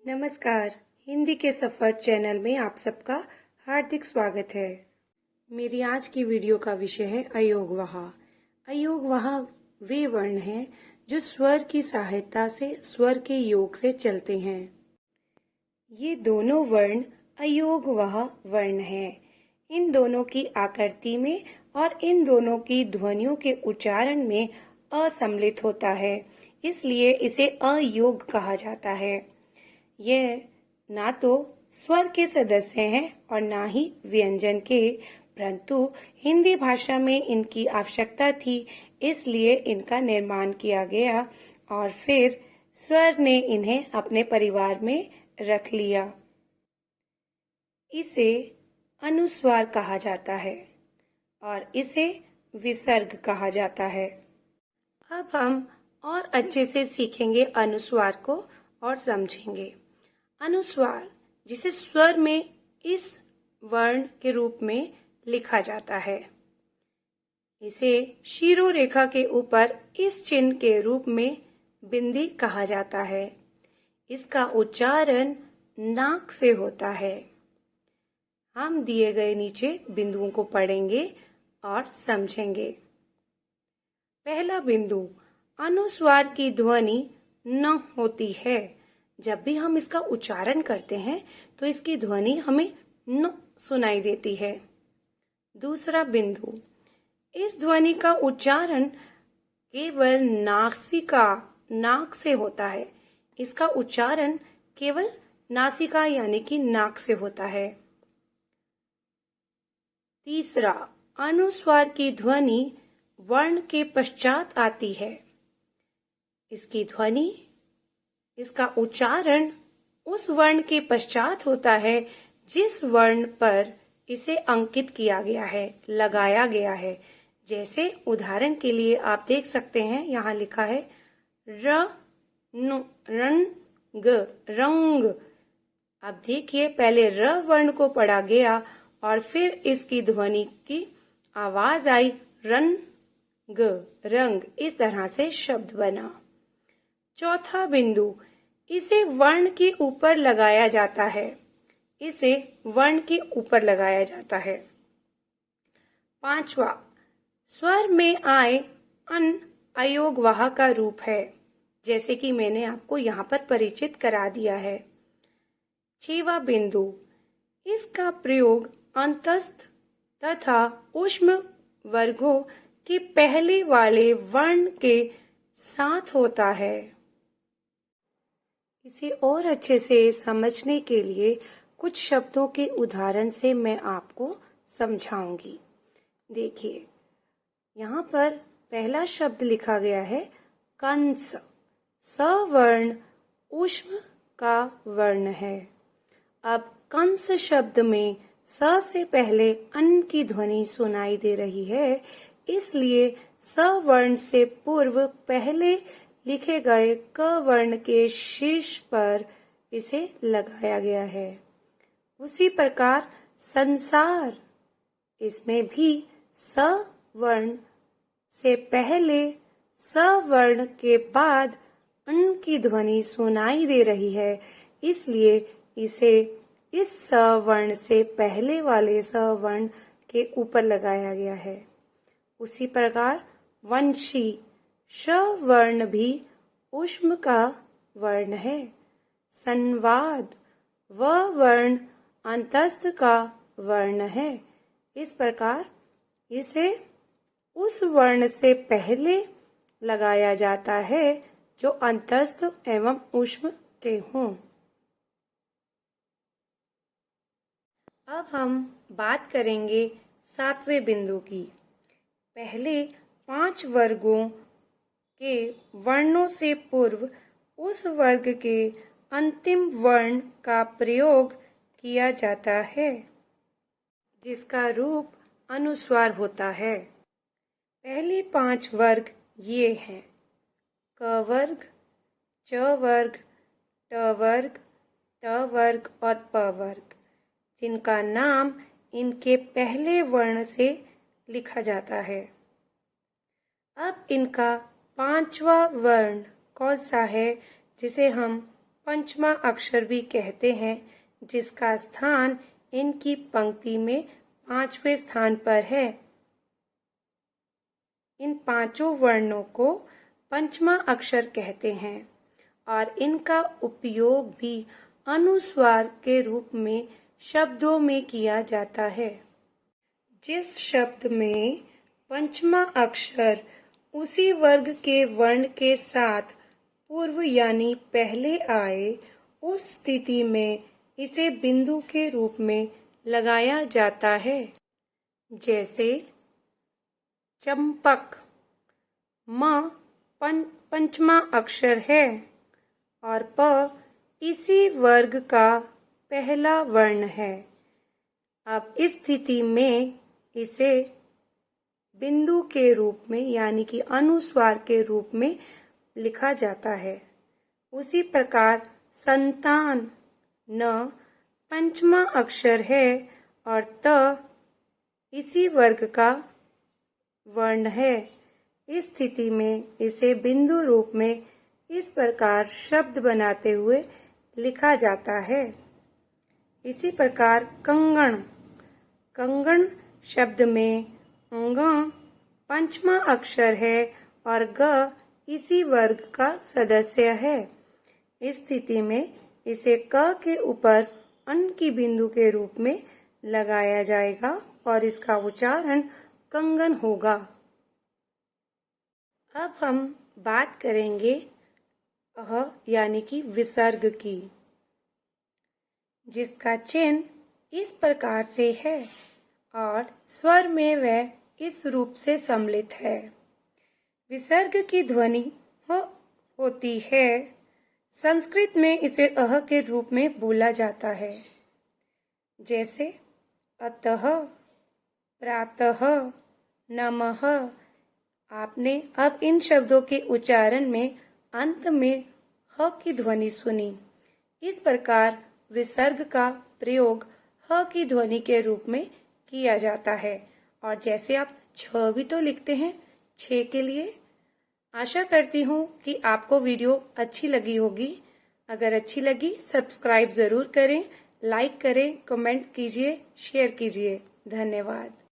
नमस्कार। हिंदी के सफ़र चैनल में आप सबका हार्दिक स्वागत है। मेरी आज की वीडियो का विषय है अयोगवाह। अयोगवाह वे वर्ण हैं जो स्वर की सहायता से स्वर के योग से चलते हैं। ये दोनों वर्ण अयोगवाह वर्ण हैं। इन दोनों की आकृति में और इन दोनों की ध्वनियों के उच्चारण में असम्मिलित होता है, इसलिए इसे अयोग कहा जाता है। यह ना तो स्वर के सदस्य हैं और ना ही व्यंजन के, परंतु हिंदी भाषा में इनकी आवश्यकता थी, इसलिए इनका निर्माण किया गया और फिर स्वर ने इन्हें अपने परिवार में रख लिया। इसे अनुस्वार कहा जाता है और इसे विसर्ग कहा जाता है। अब हम और अच्छे से सीखेंगे अनुस्वार को और समझेंगे। अनुस्वार, जिसे स्वर में इस वर्ण के रूप में लिखा जाता है, इसे शिरोरेखा के ऊपर इस चिन्ह के रूप में बिंदी कहा जाता है। इसका उच्चारण नाक से होता है। हम दिए गए नीचे बिंदुओं को पढ़ेंगे और समझेंगे। पहला बिंदु, अनुस्वार की ध्वनि न होती है। जब भी हम इसका उच्चारण करते हैं तो इसकी ध्वनि हमें न सुनाई देती है। दूसरा बिंदु, इस ध्वनि का उच्चारण केवल नासिका नाक से होता है। इसका उच्चारण केवल नासिका यानी कि नाक से होता है। तीसरा, अनुस्वार की ध्वनि वर्ण के पश्चात आती है। इसका उच्चारण उस वर्ण के पश्चात होता है जिस वर्ण पर इसे अंकित किया गया है, लगाया गया है। जैसे उदाहरण के लिए आप देख सकते हैं, यहाँ लिखा है रंग। अब देखिए, पहले र वर्ण को पढ़ा गया और फिर इसकी ध्वनि की आवाज आई रंग। इस तरह से शब्द बना। चौथा बिंदु, इसे वर्ण के ऊपर लगाया जाता है। पांचवा, स्वर में आए अन अयोगवाह का रूप है, जैसे कि मैंने आपको यहाँ पर परिचित करा दिया है। छठवां बिंदु, इसका प्रयोग अंतस्थ तथा ऊष्म वर्गों के पहले वाले वर्ण के साथ होता है। इसे और अच्छे से समझने के लिए कुछ शब्दों के उदाहरण से मैं आपको समझाऊंगी। देखिए, यहाँ पर पहला शब्द लिखा गया है कंस। स वर्ण ऊष्म का वर्ण है। अब कंस शब्द में स से पहले अन की ध्वनि सुनाई दे रही है, इसलिए स वर्ण से पूर्व पहले लिखे गए क वर्ण के शीर्ष पर इसे लगाया गया है। उसी प्रकार संसार, इसमें भी स वर्ण से पहले स वर्ण के बाद अन की ध्वनि सुनाई दे रही है, इसलिए इसे इस स वर्ण से पहले वाले स वर्ण के ऊपर लगाया गया है। उसी प्रकार वंशी, श वर्ण भी ऊष्म का वर्ण है। संवाद, व वर्ण अंतस्थ का वर्ण है। इस प्रकार इसे उस वर्ण से पहले लगाया जाता है जो अंतस्थ एवं ऊष्म के हों। अब हम बात करेंगे सातवें बिंदु की। पहले 5 वर्गों के वर्णों से पूर्व उस वर्ग के अंतिम वर्ण का प्रयोग किया जाता है, जिसका रूप अनुस्वार होता है। पहले 5 वर्ग ये हैं: क वर्ग, च वर्ग, ट वर्ग, त वर्ग और प वर्ग, जिनका नाम इनके पहले वर्ण से लिखा जाता है। अब इनका 5वां वर्ण कौन सा है, जिसे हम पंचमा अक्षर भी कहते हैं, जिसका स्थान इनकी पंक्ति में 5वें स्थान पर है। इन पांचों वर्णों को पंचमा अक्षर कहते हैं और इनका उपयोग भी अनुस्वार के रूप में शब्दों में किया जाता है। जिस शब्द में पंचमा अक्षर उसी वर्ग के वर्ण के साथ पूर्व यानी पहले आए, उस स्थिति में इसे बिंदु के रूप में लगाया जाता है। जैसे चंपक, म पंचमा अक्षर है और प इसी वर्ग का पहला वर्ण है। अब इस स्थिति में इसे बिंदु के रूप में यानी कि अनुस्वार के रूप में लिखा जाता है। उसी प्रकार संतान, न पंचमा अक्षर है और त इसी वर्ग का वर्ण है। इस स्थिति में इसे बिंदु रूप में इस प्रकार शब्द बनाते हुए लिखा जाता है। इसी प्रकार कंगन, कंगन शब्द में अंग पंचमा अक्षर है और ग इसी वर्ग का सदस्य है। इस स्थिति में इसे क के ऊपर अन की बिंदु के रूप में लगाया जाएगा और इसका उच्चारण कंगन होगा। अब हम बात करेंगे अह यानी कि विसर्ग की, जिसका चिन्ह इस प्रकार से है और स्वर में वह इस रूप से सम्मिलित है। विसर्ग की ध्वनि होती है। संस्कृत में इसे अह के रूप में बोला जाता है। जैसे अतः, प्रातः, नमः। आपने अब इन शब्दों के उच्चारण में अंत में ह की ध्वनि सुनी। इस प्रकार विसर्ग का प्रयोग ह की ध्वनि के रूप में किया जाता है। और जैसे आप छ भी तो लिखते हैं छे के लिए। आशा करती हूँ कि आपको वीडियो अच्छी लगी होगी। अगर अच्छी लगी सब्सक्राइब जरूर करें, लाइक करें, कमेंट कीजिए, शेयर कीजिए। धन्यवाद।